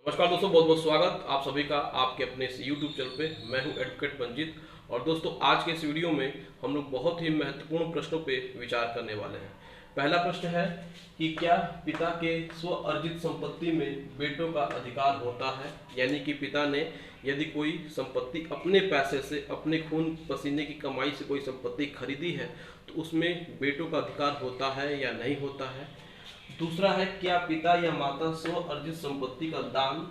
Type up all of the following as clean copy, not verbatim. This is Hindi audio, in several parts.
नमस्कार दोस्तों, बहुत बहुत स्वागत आप सभी का आपके अपने इस YouTube चैनल पे। मैं हूं एडवोकेट मंजीत। और दोस्तों, आज के इस वीडियो में हम लोग बहुत ही महत्वपूर्ण प्रश्नों पे विचार करने वाले हैं। पहला प्रश्न है कि क्या पिता के स्व अर्जित संपत्ति में बेटों का अधिकार होता है। यानी कि पिता ने यदि कोई संपत्ति अपने पैसे से, अपने खून पसीने की कमाई से कोई संपत्ति खरीदी है तो उसमें बेटों का अधिकार होता है या नहीं होता है। दूसरा है, क्या पिता या माता स्व अर्जित संपत्ति का दान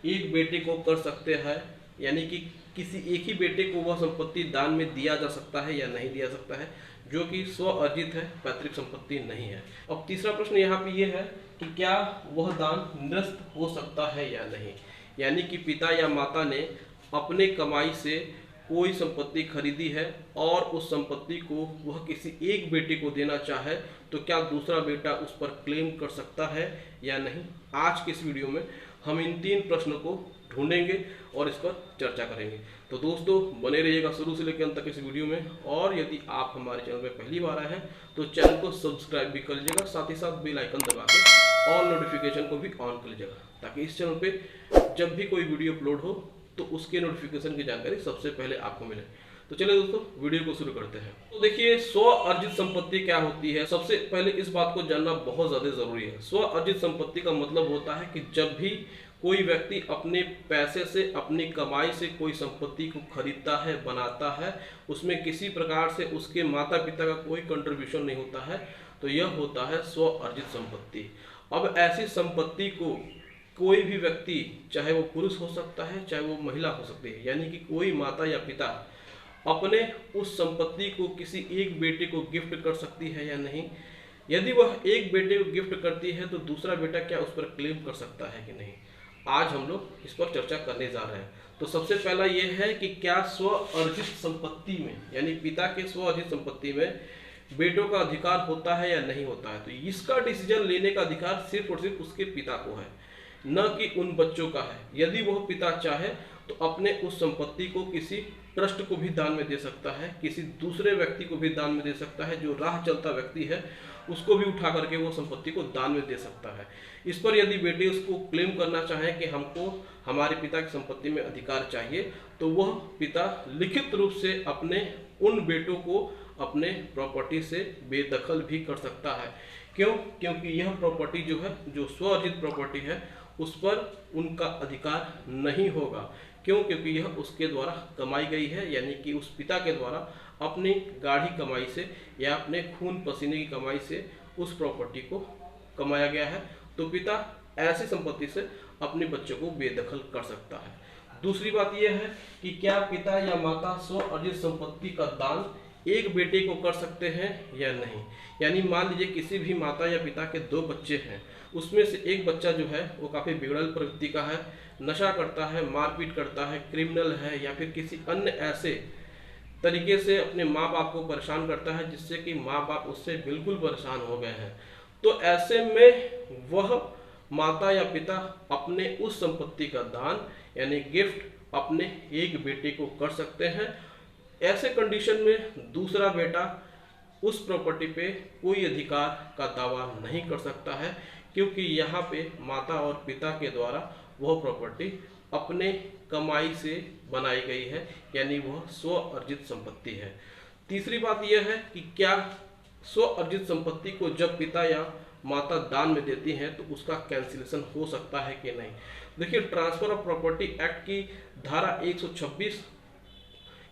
एक बेटे को कर सकते हैं। यानी कि किसी एक ही बेटे को वह संपत्ति दान में दिया जा सकता है या नहीं दिया सकता है, जो कि स्व अर्जित है, पैतृक संपत्ति नहीं है। अब तीसरा प्रश्न यहाँ पे यह है कि क्या वह दान निरस्त हो सकता है या नहीं। यानी कि पिता या माता ने अपने कमाई से कोई संपत्ति खरीदी है और उस संपत्ति को वह किसी एक बेटे को देना चाहे तो क्या दूसरा बेटा उस पर क्लेम कर सकता है या नहीं। आज के इस वीडियो में हम इन तीन प्रश्नों को ढूंढेंगे और इस पर चर्चा करेंगे। तो दोस्तों, बने रहिएगा शुरू से लेकर अंत तक इस वीडियो में। और यदि आप हमारे चैनल में पहली बार आए हैं तो चैनल को सब्सक्राइब भी कर लीजिएगा, साथ ही साथ बेल आइकन दबा के ऑल नोटिफिकेशन को भी ऑन कर लीजिएगा, ताकि इस चैनल पे जब भी कोई वीडियो अपलोड हो तो उसके नोटिफिकेशन की जानकारी सबसे पहले आपको मिले। तो चलिए दोस्तों, वीडियो को शुरू करते हैं। तो देखिए, स्व अर्जित संपत्ति क्या होती है। सबसे पहले इस बात को जानना बहुत ज्यादा जरूरी है। स्व अर्जित संपत्ति का मतलब होता है कि जब भी कोई व्यक्ति अपने पैसे से, अपनी कमाई से कोई संपत्ति को खरीदता है, बनाता है, उसमें किसी प्रकार से उसके माता पिता का कोई कंट्रीब्यूशन नहीं होता है, तो यह होता है स्व अर्जित संपत्ति। अब ऐसी संपत्ति को कोई भी व्यक्ति, चाहे वो पुरुष हो सकता है, चाहे वो महिला हो सकती है, यानी कि कोई माता या पिता अपने उस संपत्ति को किसी एक बेटे को गिफ्ट कर सकती है या नहीं। यदि वह एक बेटे को गिफ्ट करती है तो दूसरा बेटा क्या उस पर क्लेम कर सकता है कि नहीं। आज हम लोग इस पर चर्चा करने जा रहे हैं। तो सबसे पहला यह है कि क्या स्व अर्जित संपत्ति में, यानी पिता के स्व अर्जित संपत्ति में बेटों का अधिकार होता है या नहीं होता है। तो इसका डिसीजन लेने का अधिकार सिर्फ और सिर्फ उसके पिता को है, न कि उन बच्चों का है। यदि वह पिता चाहे तो अपने उस संपत्ति को किसी ट्रस्ट को भी दान में दे सकता है, किसी दूसरे व्यक्ति को भी दान में दे सकता है, जो राह चलता व्यक्ति है उसको भी उठा करके वो संपत्ति को दान में दे सकता है। इस पर यदि बेटे उसको क्लेम करना चाहे कि हमको हमारे पिता की संपत्ति में अधिकार चाहिए, तो वह पिता लिखित रूप से अपने उन बेटों को अपने प्रॉपर्टी से बेदखल भी कर सकता है। क्यों? क्योंकि यह प्रॉपर्टी जो है, जो स्व अर्जित प्रॉपर्टी है, उस पर उनका अधिकार नहीं होगा। क्यों? क्योंकि यह उसके द्वारा कमाई गई है, यानी कि उस पिता के द्वारा अपनी गाढ़ी कमाई से या अपने खून पसीने की कमाई से उस प्रॉपर्टी को कमाया गया है। तो पिता ऐसी संपत्ति से अपने बच्चों को बेदखल कर सकता है। दूसरी बात यह है कि क्या पिता या माता स्व अर्जित संपत्ति का दान एक बेटे को कर सकते हैं या नहीं। यानी मान लीजिए किसी भी माता या पिता के दो बच्चे हैं, उसमें से एक बच्चा जो है वो काफ़ी बिगड़ल प्रवृत्ति का है, नशा करता है, मारपीट करता है, क्रिमिनल है, या फिर किसी अन्य ऐसे तरीके से अपने माँ बाप को परेशान करता है जिससे कि माँ बाप उससे बिल्कुल परेशान हो गए हैं। तो ऐसे में वह माता या पिता अपने उस संपत्ति का दान, यानी गिफ्ट, अपने एक बेटे को कर सकते हैं। ऐसे कंडीशन में दूसरा बेटा उस प्रॉपर्टी पे कोई अधिकार का दावा नहीं कर सकता है, क्योंकि यहाँ पे माता और पिता के द्वारा वह प्रॉपर्टी अपने कमाई से बनाई गई है, यानी वह स्व अर्जित संपत्ति है। तीसरी बात यह है कि क्या स्व अर्जित संपत्ति को जब पिता या माता दान में देती हैं तो उसका कैंसिलेशन हो सकता है कि नहीं। देखिए, ट्रांसफर ऑफ प्रॉपर्टी एक्ट की धारा 126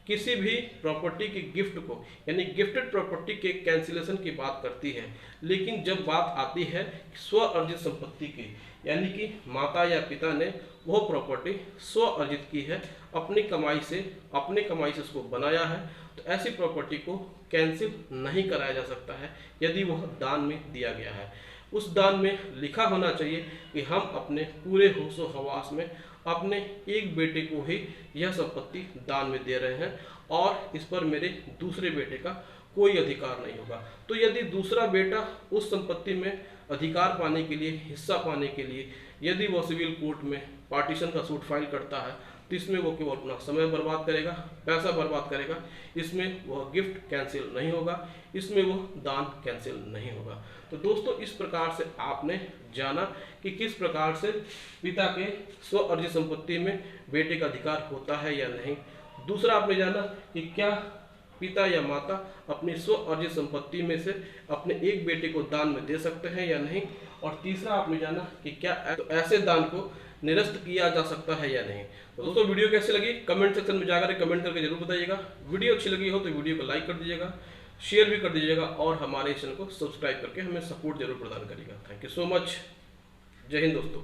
किसी भी प्रॉपर्टी की गिफ्ट को, यानी गिफ्टेड प्रॉपर्टी के कैंसिलेशन की बात करती है। लेकिन जब बात आती है स्व अर्जित संपत्ति की, यानी कि माता या पिता ने वह प्रॉपर्टी स्व अर्जित की है, अपनी कमाई से उसको बनाया है, तो ऐसी प्रॉपर्टी को कैंसिल नहीं कराया जा सकता है यदि वह दान में दिया गया है। उस दान में लिखा होना चाहिए कि हम अपने पूरे होशो हवास में अपने एक बेटे को ही यह संपत्ति दान में दे रहे हैं और इस पर मेरे दूसरे बेटे का कोई अधिकार नहीं होगा। तो यदि दूसरा बेटा उस संपत्ति में अधिकार पाने के लिए, हिस्सा पाने के लिए, यदि वह सिविल कोर्ट में पार्टीशन का सूट फाइल करता है, तो इसमें वो केवल अपना समय बर्बाद करेगा, पैसा बर्बाद करेगा। इसमें वह गिफ्ट कैंसिल नहीं होगा, इसमें वो दान कैंसिल नहीं होगा। तो दोस्तों इस प्रकार से आपने जाना कि किस प्रकार से पिता के स्व अर्जित संपत्ति में बेटे का अधिकार होता है या नहीं। दूसरा आपने जाना कि क्या पिता या माता अपनी स्व अर्जित संपत्ति में से अपने एक बेटे को दान में दे सकते हैं या नहीं। और तीसरा आपने जाना कि क्या तो ऐसे दान को निरस्त किया जा सकता है या नहीं। तो दोस्तों वीडियो कैसी लगी कमेंट सेक्शन में जाकर कमेंट करके जरूर बताइएगा। वीडियो अच्छी लगी हो तो वीडियो को लाइक कर दीजिएगा, शेयर भी कर दीजिएगा और हमारे चैनल को सब्सक्राइब करके हमें सपोर्ट जरूर प्रदान करिएगा। Thank you so much. जय हिंद दोस्तों।